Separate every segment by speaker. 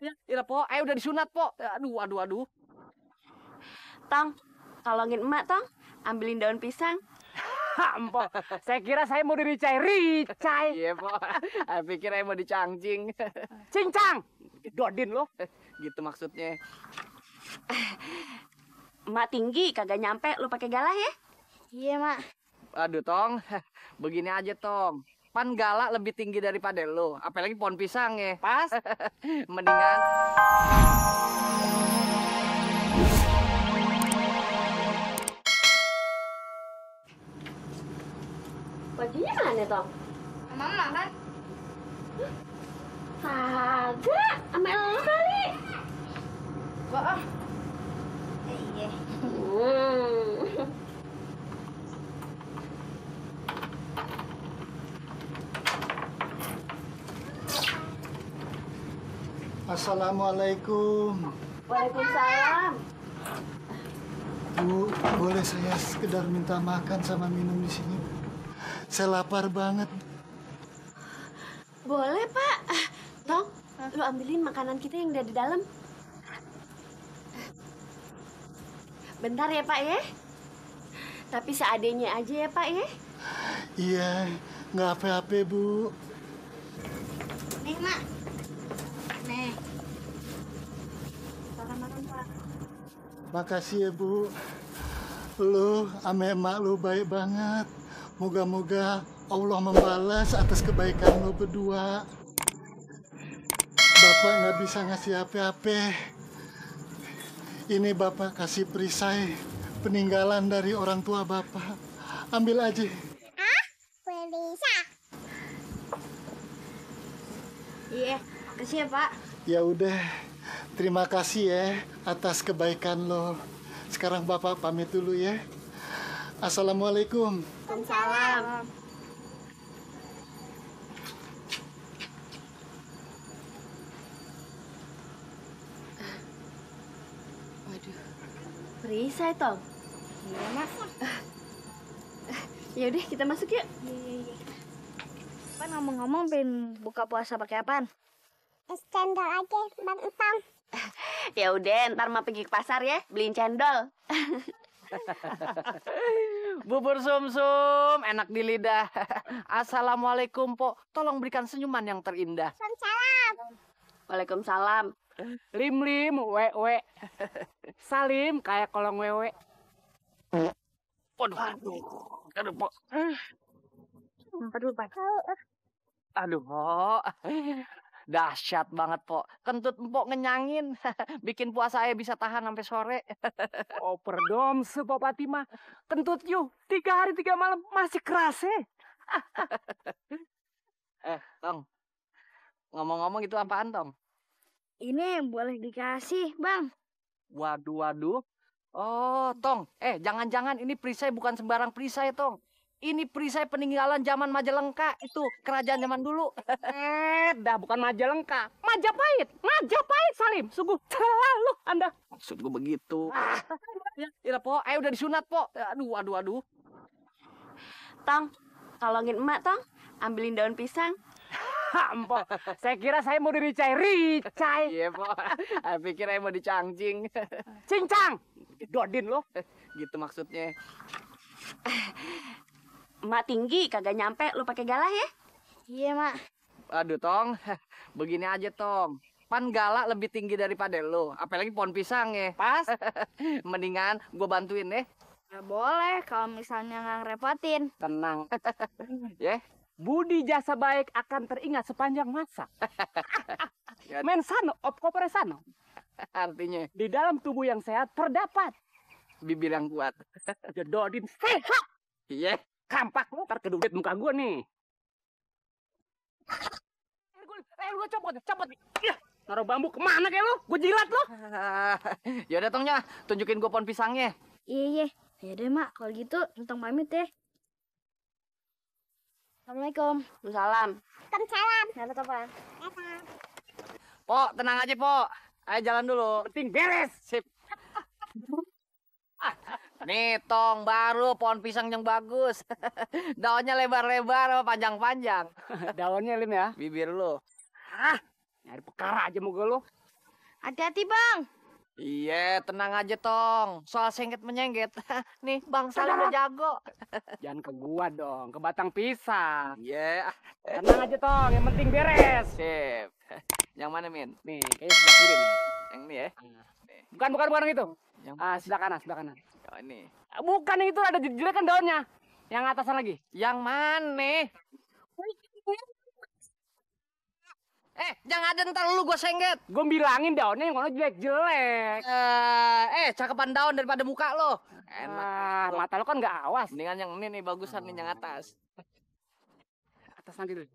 Speaker 1: Ya, po, udah disunat, po. Aduh.
Speaker 2: Tong, tolongin emak, Tong. Ambilin daun pisang.
Speaker 1: Mpok, saya kira saya mau diricai. Iya, po. Saya pikir saya mau dicangcing. Cincang! Dodin lo. Gitu maksudnya.
Speaker 2: Emak tinggi, kagak nyampe. Lu pakai galah ya?
Speaker 3: Iya, Mak.
Speaker 1: Aduh, Tong. Begini aja, Tong. Pan galak lebih tinggi daripada lo. Apalagi pohon pisang ya. Pas. Mendingan.
Speaker 2: Bajunya mana, Tong?
Speaker 3: Mama kan?
Speaker 2: Kagak, sama lo kali.
Speaker 3: Kok? Iya.
Speaker 4: Assalamualaikum.
Speaker 2: Waalaikumsalam.
Speaker 4: Bu, boleh saya sekedar minta makan sama minum di sini? Saya lapar banget.
Speaker 2: Boleh, Pak. Tong, lu ambilin makanan kita yang ada di dalam. Bentar ya, Pak ya. Tapi seadanya aja ya, Pak ya.
Speaker 4: Iya, nggak apa-apa, Bu.
Speaker 3: Nih, Mak. Nih. Makan, Pak.
Speaker 4: Makasih ya, Bu. Lu ame emak lu baik banget. Moga-moga Allah membalas atas kebaikan lu berdua. Bapak nggak bisa ngasih apa-apa. Ini Bapak kasih perisai peninggalan dari orang tua Bapak. Ambil aja.
Speaker 3: Bisa. Iya, makasih ya, Pak.
Speaker 4: Ya udah, terima kasih ya atas kebaikan lo. Sekarang Bapak pamit dulu ya. Assalamualaikum.
Speaker 3: Waalaikumsalam.
Speaker 2: Waduh, perisai, Tong.
Speaker 3: Iya, Mas.
Speaker 2: Ya udah, kita masuk yuk.
Speaker 3: Iya. Pan ngomong-ngomong pengen buka puasa pakai apaan?
Speaker 5: Cendol aja, Bang Tong.
Speaker 2: Ya udah, ntar mau pergi ke pasar ya, beliin cendol.
Speaker 1: Bubur sumsum, enak di lidah. Assalamualaikum, po. Tolong berikan senyuman yang terindah.
Speaker 5: Salam.
Speaker 2: Waalaikumsalam.
Speaker 1: Lim, we. Salim, kayak kolong wewe. Aduh, po.
Speaker 3: Aduh, Pak.
Speaker 1: Aduh, po. Dahsyat banget, po. Kentut empok ngenyangin. Bikin puasa saya bisa tahan sampai sore. Oh, perdom, po Fatimah. Kentut you, 3 hari 3 malam masih keras, Tong. Ngomong-ngomong itu apaan, Tong?
Speaker 3: Ini boleh dikasih, Bang.
Speaker 1: Waduh. Oh, Tong. Jangan-jangan ini perisai bukan sembarang perisai, Tong. Ini perisai peninggalan zaman Majalengka. Itu kerajaan zaman dulu. Dah bukan Majalengka. Majapahit, Salim. Sungguh terlalu Anda. Maksud gue begitu. Ya, po. Udah disunat, po. Aduh.
Speaker 2: Tong, tolongin emak, Tong. Ambilin daun pisang.
Speaker 1: Mpok, saya kira saya mau diricai. Iya, po. Saya pikir saya mau dicangcing. Cincang! Dodin lo. Gitu maksudnya.
Speaker 2: Emak tinggi, kagak nyampe. Lu pakai galah ya?
Speaker 3: Iya, Mak.
Speaker 1: Aduh, Tong. Begini aja, Tong. Pan galak lebih tinggi daripada lo. Apalagi pohon pisang ya. Pas. Mendingan gue bantuin ya.
Speaker 3: Nggak boleh kalau misalnya nggak ngerepotin.
Speaker 1: Tenang. Ya. Budi jasa baik akan teringat sepanjang masa. Mensano of corpore sano. Artinya, di dalam tubuh yang sehat terdapat bibir yang kuat. Jedodin sehat. Iya. Kampak lu, ntar kedudit muka gue nih. Gue copot nih. Naruh bambu kemana kayak lu? Gue jilat lu. Yaudah, Tongnya, tunjukin gue pohon pisangnya.
Speaker 3: Iya. Ya deh, Mak. Kalau gitu, Entong pamit ya. Assalamualaikum.
Speaker 2: Waalaikumsalam.
Speaker 5: Salam.
Speaker 3: Dadah, Topan.
Speaker 1: Po, tenang aja, Po. Ayo jalan dulu. Penting beres. Sip. Nih, Tong, baru pohon pisang yang bagus. Daunnya lebar-lebar, panjang-panjang. Daunnya, Lim ya? Bibir lu. Nyari perkara aja moga lu.
Speaker 3: Hati-hati, Bang.
Speaker 1: Iya, tenang aja, Tong. Soal sengket menyengket. Nih, Bang Salim udah jago.
Speaker 6: Jangan ke gua dong, ke batang pisang.
Speaker 1: Iya.
Speaker 6: Tenang aja Tong, yang penting beres.
Speaker 1: Sip. Yang mana, Min?
Speaker 6: Nih, kayaknya sebelah kiri nih.
Speaker 1: Yang ini ya?
Speaker 6: Bukan yang itu.
Speaker 1: Yang
Speaker 6: Sebelah kanan, sebelah kanan.
Speaker 1: oh, ini.
Speaker 6: Bukan yang itu, ada jelek kan daunnya. Yang atasan lagi.
Speaker 1: Yang mana? Jangan ada ntar lu gua sengket.
Speaker 6: Gua bilangin daunnya yang mana jelek-jelek.
Speaker 1: Cakepan daun daripada muka lo. Enak.
Speaker 6: Mata lo kan nggak awas.
Speaker 1: Mendingan yang ini nih bagusan nih yang atas.
Speaker 6: Atas nanti dulu.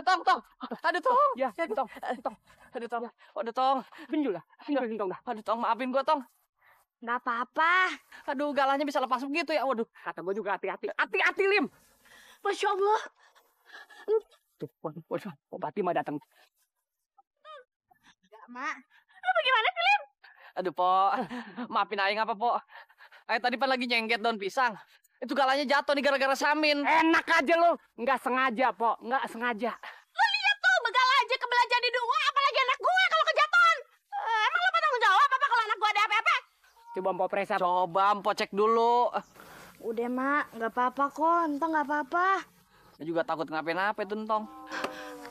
Speaker 1: Tong. Aduh, Tong.
Speaker 6: Ya, Tong.
Speaker 1: Aduh, Tong. Aduh, Tong.
Speaker 6: Pinjul lah. Pinjul Tong dah.
Speaker 1: Aduh, Tong, maafin gua, Tong.
Speaker 3: Nggak apa-apa.
Speaker 1: Aduh, galanya bisa lepas begitu ya. Waduh.
Speaker 6: Kata gua juga hati-hati. Hati-hati, Lim.
Speaker 2: Masya Allah.
Speaker 6: Tuh, waduh. Obati mah datang.
Speaker 3: Nggak, Mak.
Speaker 1: Aduh, Po. Maafin aing apa, Po? Aing tadi pan lagi nyengget daun pisang. Itu galanya jatuh nih gara-gara Samin.
Speaker 6: Enak aja lo. Nggak sengaja, Po. Nggak sengaja.
Speaker 2: Tuh, begal aja kebelah jadi dua, apalagi anak gue kalau kejatuhan. Emang lo tanggung jawab apa kalau anak gue ada apa-apa?
Speaker 6: Coba Mpok Presa.
Speaker 1: Coba Empo cek dulu.
Speaker 3: Udah, Mak. Nggak apa-apa kok. Entah nggak apa-apa.
Speaker 1: Dia juga takut ngapain-apa itu, Tong.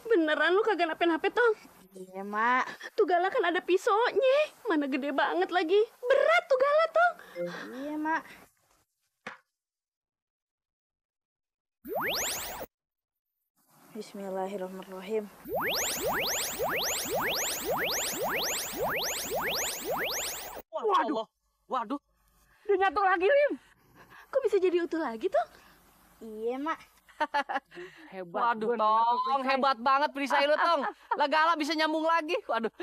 Speaker 2: Beneran lu kagak nape-nape, Tong?
Speaker 3: Iya, Mak.
Speaker 2: Tuh gala kan ada pisaunya. Mana gede banget lagi. Berat tuh gala, Tong.
Speaker 3: Iya, Mak. Bismillahirrahmanirrahim.
Speaker 1: Waduh.
Speaker 6: Dia nyatu lagi, Lim.
Speaker 2: Kok bisa jadi utuh lagi, Tong?
Speaker 3: Iya, Mak.
Speaker 6: Hebat.
Speaker 1: Waduh,
Speaker 6: gua nih,
Speaker 1: Tong, hebat banget perisai lu, Tong. Lah gala bisa nyambung lagi. Waduh,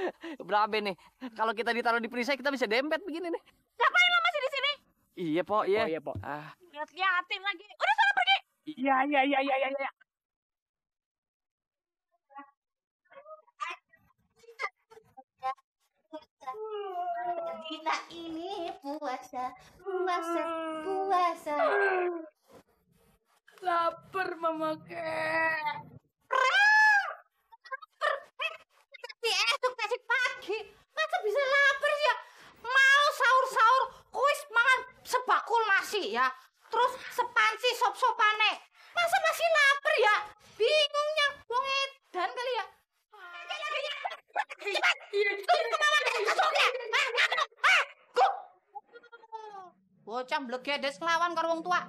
Speaker 1: berapa nih? Kalau kita ditaruh di perisai, kita bisa dempet begini nih.
Speaker 2: Ngapain lo masih di sini?
Speaker 1: Iya, Po, iya.
Speaker 6: Oh, iya, Po.
Speaker 2: Lihat-liatin lagi. Udah sana pergi.
Speaker 6: Iya.
Speaker 5: Kita ini puasa.
Speaker 2: Lapar, Mama Kek.
Speaker 5: Tapi esok tasik pagi. Masa bisa lapar sih ya? Mau sahur-sahur, kuis mangan sebakul nasi ya. Terus sepansi sop-sopane. Masa masih lapar ya? Bingungnya wong edan kali ya. Cepat, tuh ke mama, kasoknya. Bocah blegedes ngelawan karo wong tua.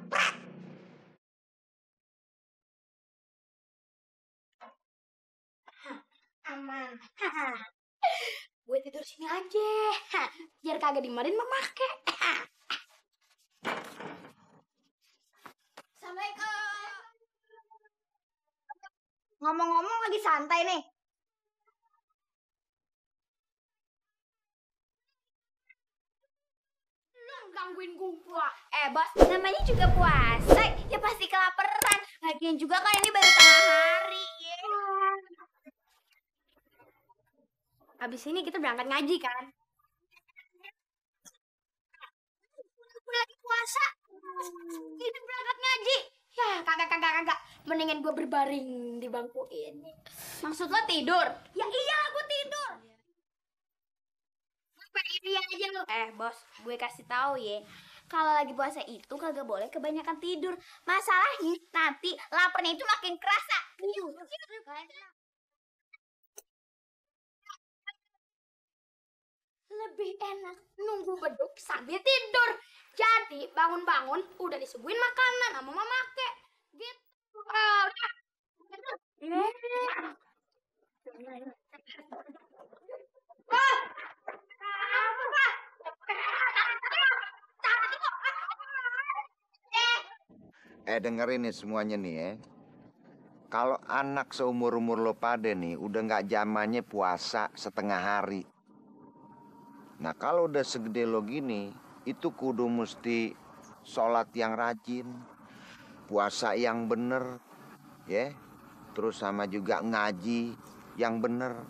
Speaker 5: Aman. Gue tidur sini aja. Biar kagak dimarahin memakai. Assalamualaikum. Ngomong-ngomong lagi santai nih. Lu gangguin gua. Bos, namanya juga puasa. Ya pasti kelaparan. Lagian juga kan ini baru tengah hari. Habis ini kita berangkat ngaji kan? Gue lagi puasa. Ini berangkat ngaji. Ya kagak. Mendingan gue berbaring di bangku ini. Maksud lo tidur? Ya iyalah gue tidur. Ngapain dia aja lo? Bos, gue kasih tahu ya. Kalau lagi puasa itu kagak boleh kebanyakan tidur. Masalahnya nanti laparnya itu makin kerasa. Lebih enak nunggu beduk sambil tidur. Jadi bangun-bangun udah disuguhin makanan sama mama kek. Gitu. Udah.
Speaker 7: Dengerin nih semuanya nih ya. Kalau anak seumur-umur lo pada nih udah nggak zamannya puasa setengah hari. Nah kalau udah segede lo gini, itu kudu mesti sholat yang rajin, puasa yang bener, ya. Terus sama juga ngaji yang bener.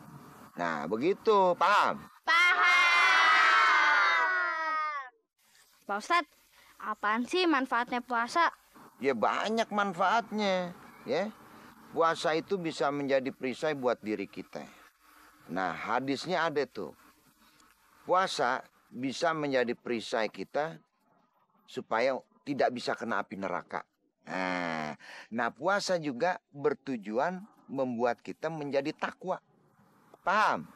Speaker 7: Nah begitu, paham?
Speaker 3: Pak Ustadz, apaan sih manfaatnya puasa?
Speaker 7: Ya banyak manfaatnya, ya. puasa itu bisa menjadi perisai buat diri kita. Nah, hadisnya ada tuh. Puasa bisa menjadi perisai kita supaya tidak bisa kena api neraka. Nah, puasa juga bertujuan membuat kita menjadi takwa. Paham?